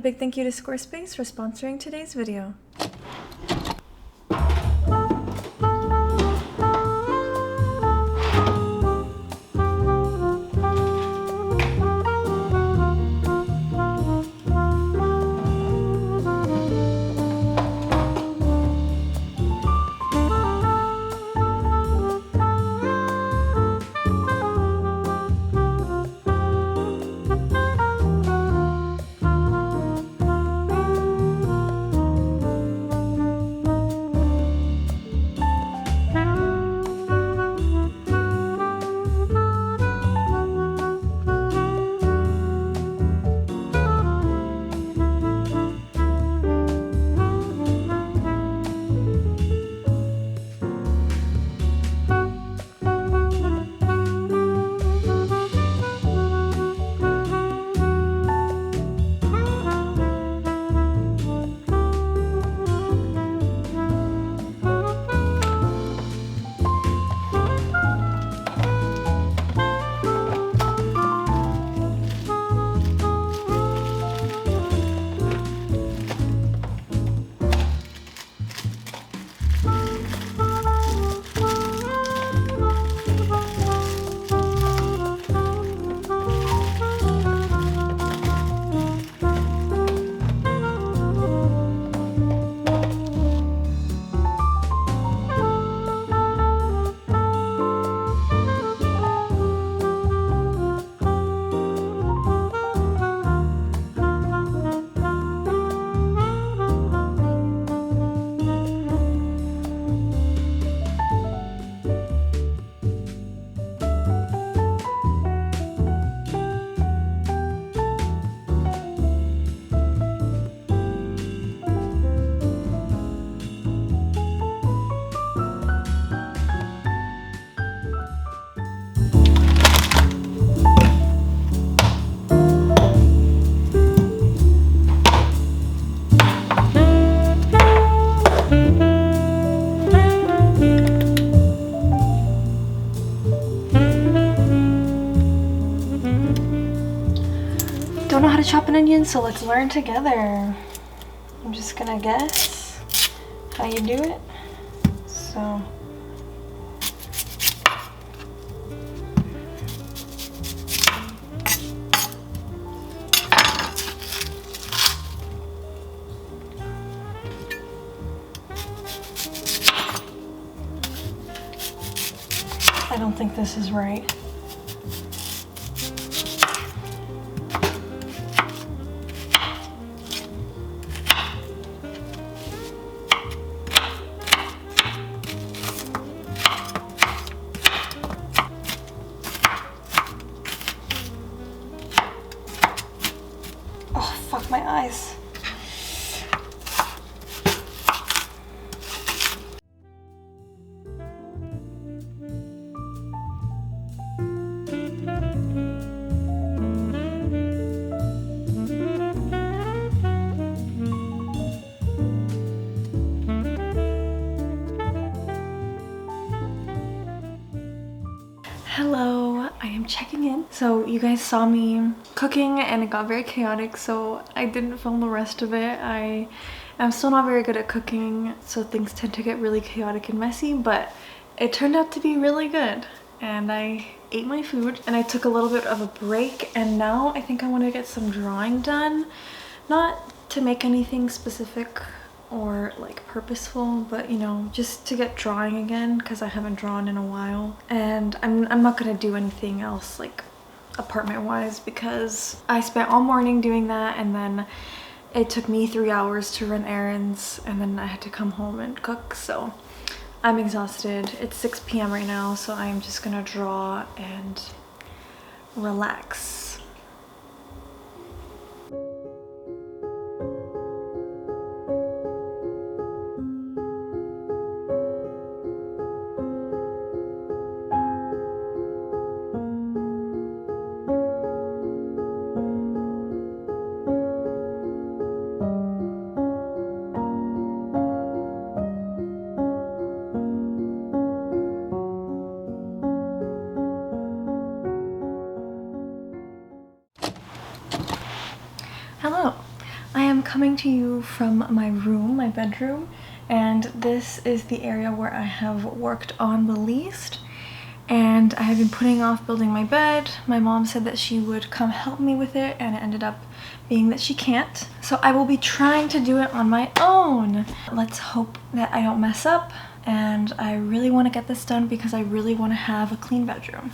A big thank you to Squarespace for sponsoring today's video. Don't know how to chop an onion, so let's learn together. I'm just gonna guess how you do it. So I don't think this is right. Oh, fuck my eyes. Hello, I am checking in. So you guys saw me cooking and it got very chaotic, so I didn't film the rest of it. I'm still not very good at cooking, so things tend to get really chaotic and messy, but it turned out to be really good. And I ate my food and I took a little bit of a break, and now I think I want to get some drawing done. Not to make anything specific or like purposeful, but you know, just to get drawing again because I haven't drawn in a while. And I'm not gonna do anything else like apartment wise because I spent all morning doing that, and then it took me 3 hours to run errands, and then I had to come home and cook, so I'm exhausted. It's 6 p.m. right now, so I'm just gonna draw and relax. coming to you from my room, my bedroom, and this is the area where I have worked on the least. And I have been putting off building my bed. My mom said that she would come help me with it, and it ended up being that she can't. So I will be trying to do it on my own. Let's hope that I don't mess up, and I really want to get this done because I really want to have a clean bedroom.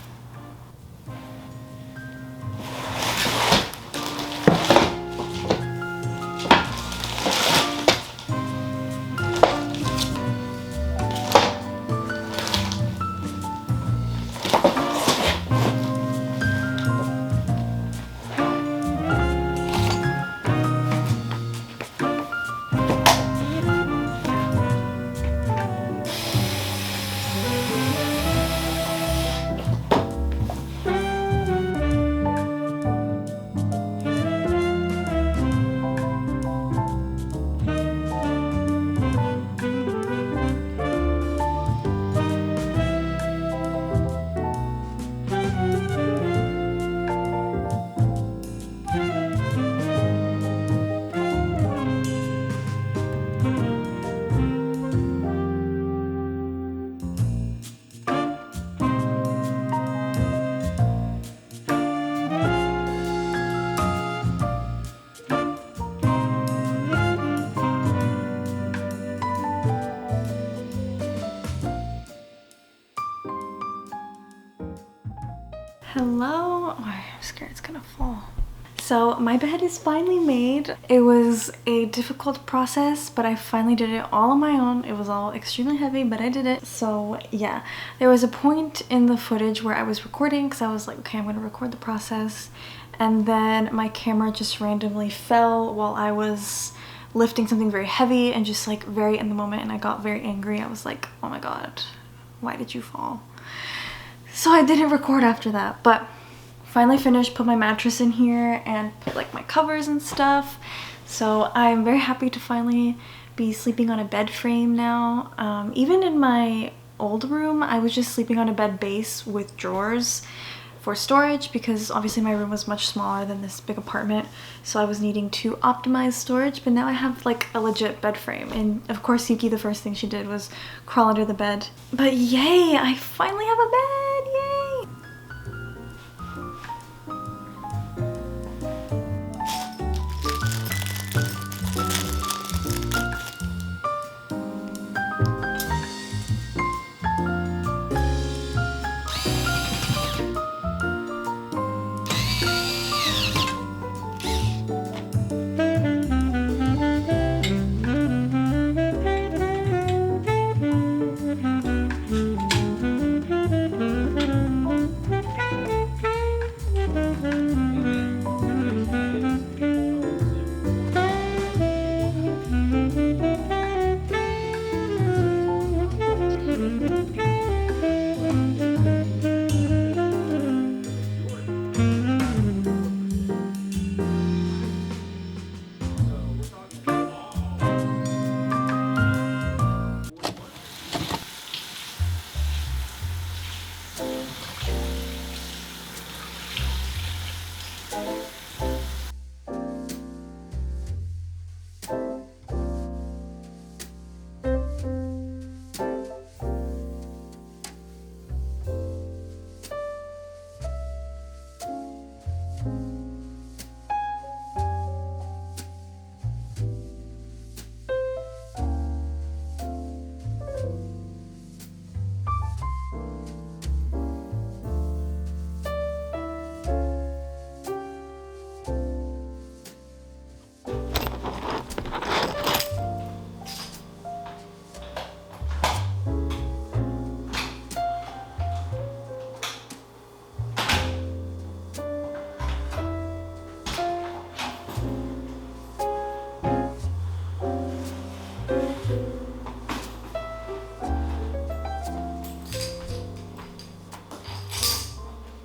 Hello? Oh, I'm scared it's gonna fall. So my bed is finally made. It was a difficult process, but I finally did it all on my own. It was all extremely heavy, but I did it. So yeah, there was a point in the footage where I was recording because I was like, okay, I'm gonna record the process. And then my camera just randomly fell while I was lifting something very heavy and just like very in the moment, and I got very angry. I was like, oh my God, why did you fall? So I didn't record after that, but finally finished, put my mattress in here and put like my covers and stuff. So I'm very happy to finally be sleeping on a bed frame now. Even in my old room, I was just sleeping on a bed base with drawers for storage because obviously my room was much smaller than this big apartment, so I was needing to optimize storage. But now I have like a legit bed frame, and of course Yuki, the first thing she did was crawl under the bed. But yay, I finally have a bed, yay!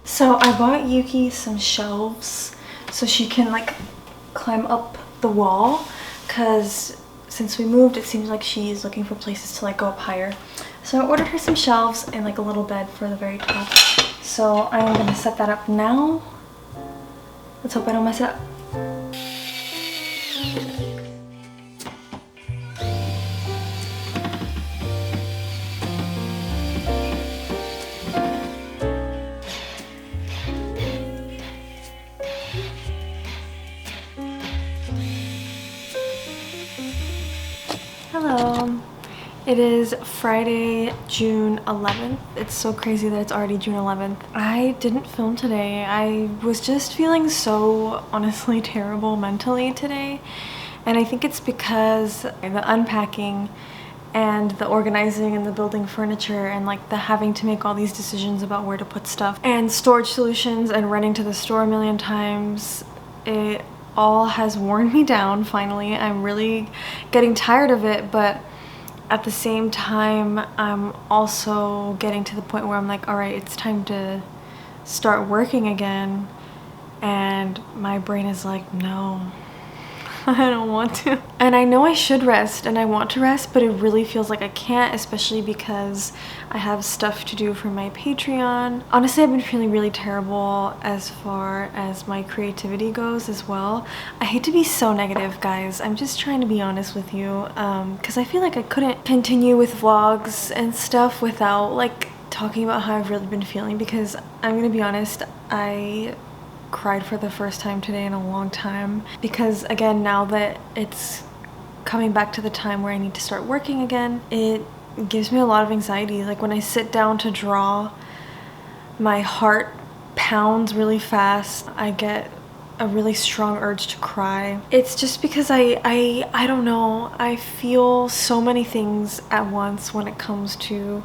So I bought Yuki some shelves so she can like climb up the wall, because since we moved it seems like she's looking for places to like go up higher. So I ordered her some shelves and like a little bed for the very top. So I'm gonna set that up now. Let's hope I don't mess it up. Hello. It is Friday, June 11th. It's so crazy that it's already June 11th. I didn't film today. I was just feeling so honestly terrible mentally today. And I think it's because the unpacking and the organizing and the building furniture and like the having to make all these decisions about where to put stuff and storage solutions and running to the store a million times, it all has worn me down finally. I'm really getting tired of it, but at the same time, I'm also getting to the point where I'm like, all right, it's time to start working again. And my brain is like, no, I don't want to. And I know I should rest and I want to rest, but it really feels like I can't, especially because I have stuff to do for my Patreon. Honestly, I've been feeling really terrible as far as my creativity goes as well. I hate to be so negative, guys. I'm just trying to be honest with you, because I feel like I couldn't continue with vlogs and stuff without like talking about how I've really been feeling, because I'm gonna be honest, I cried for the first time today in a long time, because again, now that it's coming back to the time where I need to start working again, it gives me a lot of anxiety. Like when I sit down to draw, my heart pounds really fast. I get a really strong urge to cry. It's just because I don't know, I feel so many things at once when it comes to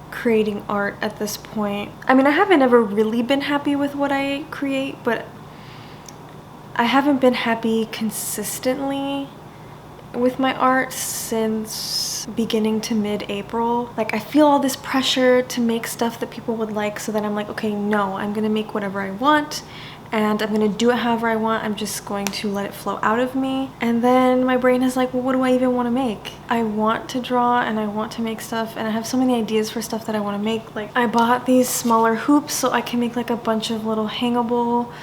creating art at this point. I mean, I haven't ever really been happy with what I create, but I haven't been happy consistently with my art since beginning to mid-April. Like, I feel all this pressure to make stuff that people would like, so then I'm like, okay, no, I'm gonna make whatever I want and I'm gonna do it however I want. I'm just going to let it flow out of me. And then my brain is like, well, what do I even want to make? I want to draw and I want to make stuff, and I have so many ideas for stuff that I want to make. Like, I bought these smaller hoops so I can make like a bunch of little hangable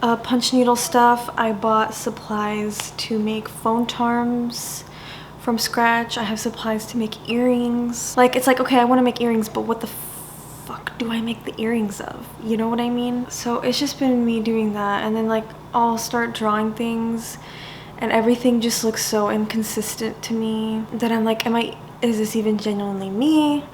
punch needle stuff. I bought supplies to make phone charms from scratch. I have supplies to make earrings. Like, it's like, okay, I want to make earrings, but what the fuck do I make the earrings of? You know what I mean? So it's just been me doing that, and then like I'll start drawing things and everything just looks so inconsistent to me that I'm like, is this even genuinely me?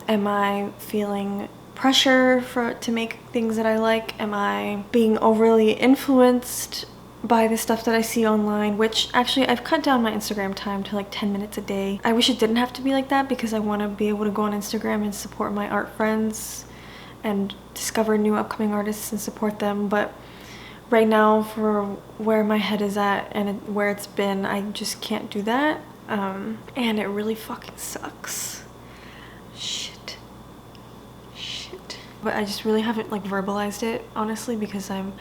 Am I feeling pressure to make things that I like? Am I being overly influenced by the stuff that I see online? Which actually, I've cut down my Instagram time to like 10 minutes a day. I wish it didn't have to be like that, because I want to be able to go on Instagram and support my art friends and discover new upcoming artists and support them. But right now, for where my head is at and where it's been, I just can't do that. And it really fucking sucks. Shit. But I just really haven't like verbalized it, honestly, because I'm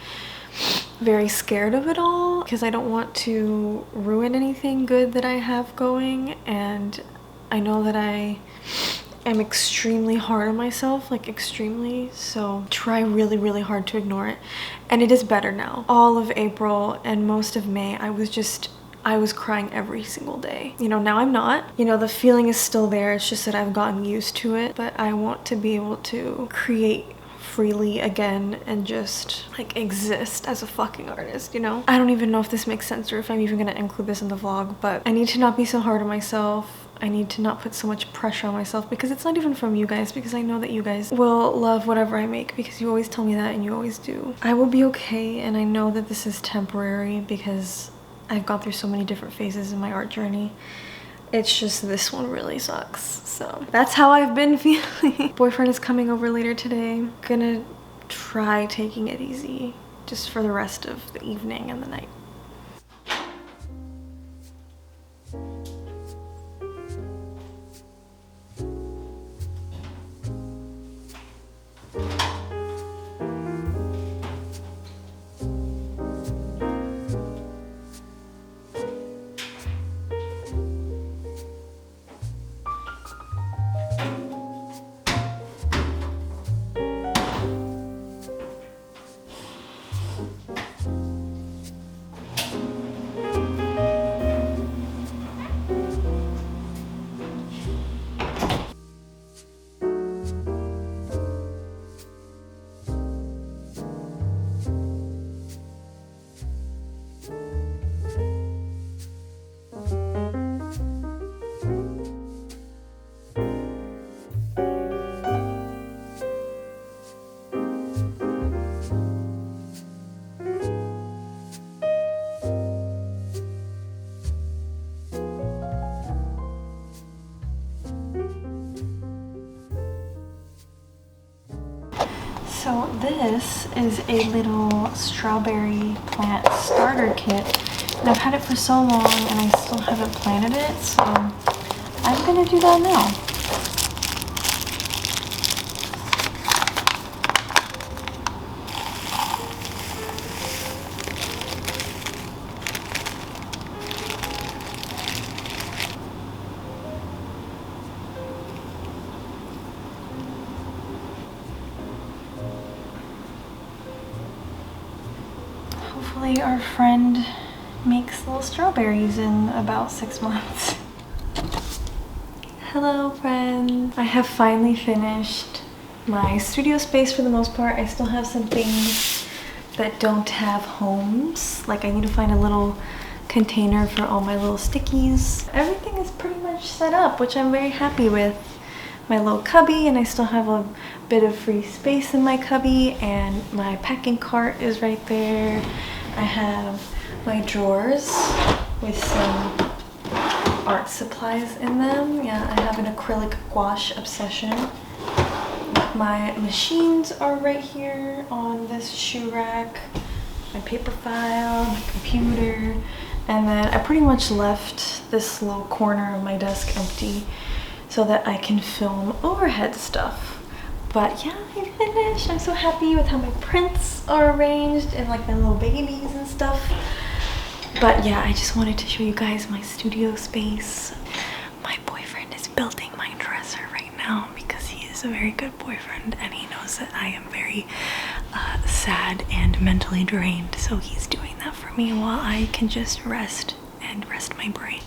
very scared of it all, because I don't want to ruin anything good that I have going. And I know that I am extremely hard on myself, like extremely, so try really, really hard to ignore it. And it is better now. All of April and most of May, I was crying every single day. You know, now I'm not. You know, the feeling is still there. It's just that I've gotten used to it. But I want to be able to create freely again and just like exist as a fucking artist, you know? I don't even know if this makes sense or if I'm even gonna include this in the vlog, but I need to not be so hard on myself. I need to not put so much pressure on myself, because it's not even from you guys, because I know that you guys will love whatever I make, because you always tell me that and you always do. I will be okay, and I know that this is temporary because I've gone through so many different phases in my art journey. It's just this one really sucks. So that's how I've been feeling. Boyfriend is coming over later today. Gonna try taking it easy just for the rest of the evening and the night. So this is a little strawberry plant starter kit, and I've had it for so long and I still haven't planted it, so I'm gonna do that now. Hopefully our friend makes little strawberries in about 6 months. Hello friends! I have finally finished my studio space for the most part. I still have some things that don't have homes. Like I need to find a little container for all my little stickies. Everything is pretty much set up, which I'm very happy with. My little cubby, and I still have a bit of free space in my cubby, and my packing cart is right there. I have my drawers with some art supplies in them. Yeah, I have an acrylic gouache obsession. My machines are right here on this shoe rack. My paper file, my computer, and then I pretty much left this little corner of my desk empty so that I can film overhead stuff. But yeah, I finished. I'm so happy with how my prints are arranged and like my little babies and stuff. But yeah, I just wanted to show you guys my studio space. My boyfriend is building my dresser right now because he is a very good boyfriend and he knows that I am very sad and mentally drained. So he's doing that for me while I can just rest and rest my brain.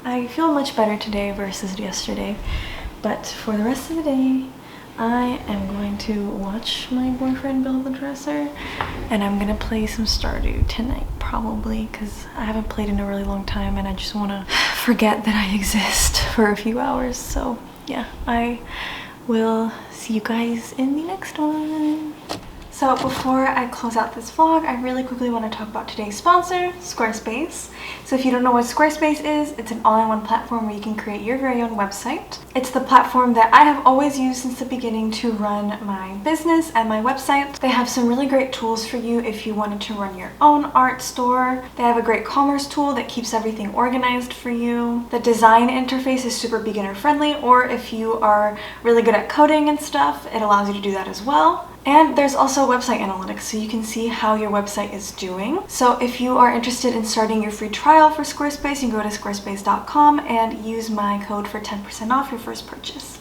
I feel much better today versus yesterday, but for the rest of the day, I am going to watch my boyfriend build the dresser, and I'm gonna play some Stardew tonight, probably, because I haven't played in a really long time, and I just want to forget that I exist for a few hours. So yeah, I will see you guys in the next one. So before I close out this vlog, I really quickly want to talk about today's sponsor, Squarespace. So if you don't know what Squarespace is, it's an all-in-one platform where you can create your very own website. It's the platform that I have always used since the beginning to run my business and my website. They have some really great tools for you if you wanted to run your own art store. They have a great commerce tool that keeps everything organized for you. The design interface is super beginner friendly, or if you are really good at coding and stuff, it allows you to do that as well. And there's also website analytics, so you can see how your website is doing. So if you are interested in starting your free trial for Squarespace, you can go to squarespace.com and use my code for 10% off your first purchase.